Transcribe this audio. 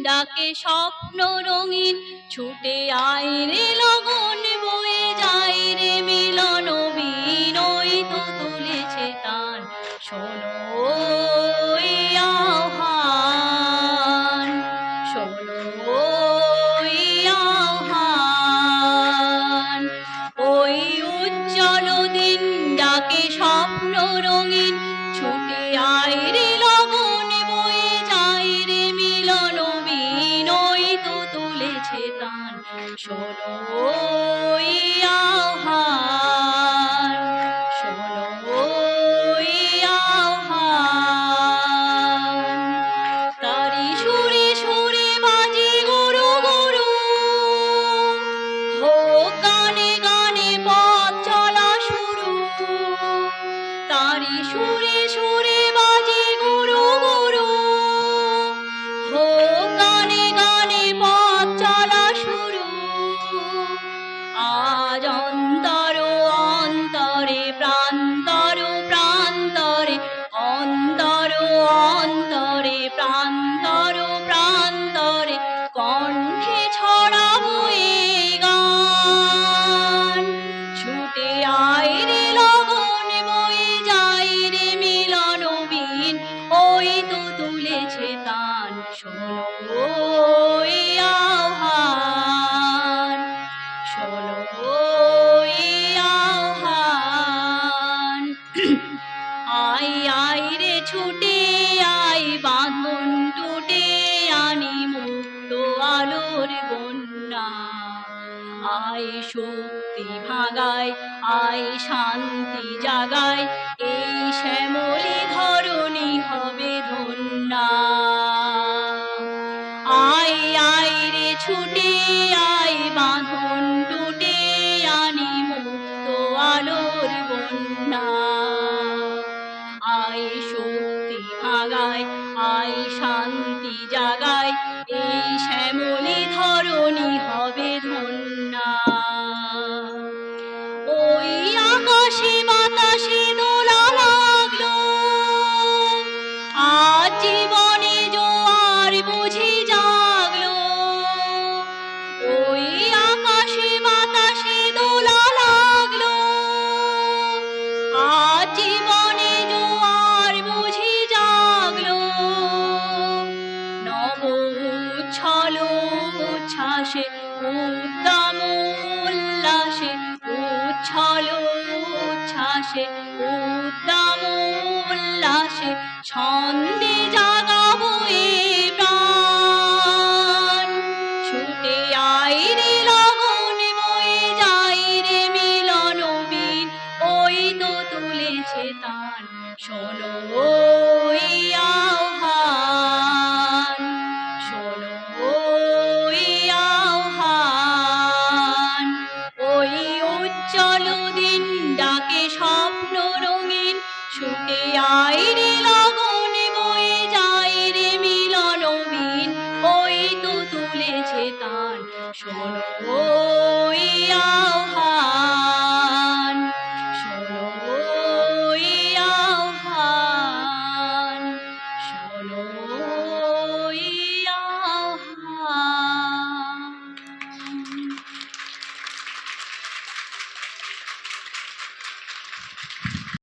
ডাকে স্বপ্ন রঙিন, ছুটে আয় রে লগন বয়ে যায় রে মিলন বিনয় তো তুলেছে তান। শোনো ওই আহ্বান, শোনো ওই আহ্বান। ওই উজ্জ্বল দিন ডাকে স্বপ্ন রঙিন, ছুটে আয় রে লগন বয়ে যায় রে মিলন বিনয় তো তুলেছে তান। শোনো ওই আহ্বান, শোনো ওই আহ্বান। তারি সুরে সুরে বাজে গুরু গুরু, হোক গানে গানে পথ চলা শুরু। তারি সুরে সুরে বাজে গুরু গুরু, হোক গানে গানে পথ চলা শুরু। আজ অন্তর অন্তরে প্রান্তর প্রান্তরে, অন্তর অন্তরে প্রান্তর প্রান্তরে, কণ্ঠে ছড়াবো এই গান। ছুটে আয় রে লগন বয়ে যায় রে মিলন বিন, ওই তো তুলেছে তান। শোনো ওই আহ্বান, শোনো ওই আহ্বান। আয় আয় রে ছুটে আয়, বাঁধন টুটে আনি মুক্ত আলোর বন্যা। আয় শক্তি ভাগায়, আয় শান্তি জাগায়, এই শ্যামলী ধরণী হবে ধন্যা। আয় আয় রে ছুটে আয়, বাঁধন টুটে আনি মুক্ত আলোর বন্যা। আয় শক্তি ভাগায়, আয় শান্তি জাগায়, এই শ্যামলী ধরণী হবে ধন্যা। ওই আকাশে বাতাসে দোলা লাগলো, আজ জীবনে জোয়ার বুঝি জাগলো। ওই আকাশে বাতাসে দোলা লাগলো, আজ জীবনে জোয়ার বুঝি জাগলো। নব উচ্ছল উচ্ছ্বাসে, উদ্দাম উল্লাসে, উচ্ছল উচ্ছ্বাসে, উদ্দাম উল্লাসে, ছন্দে জাগ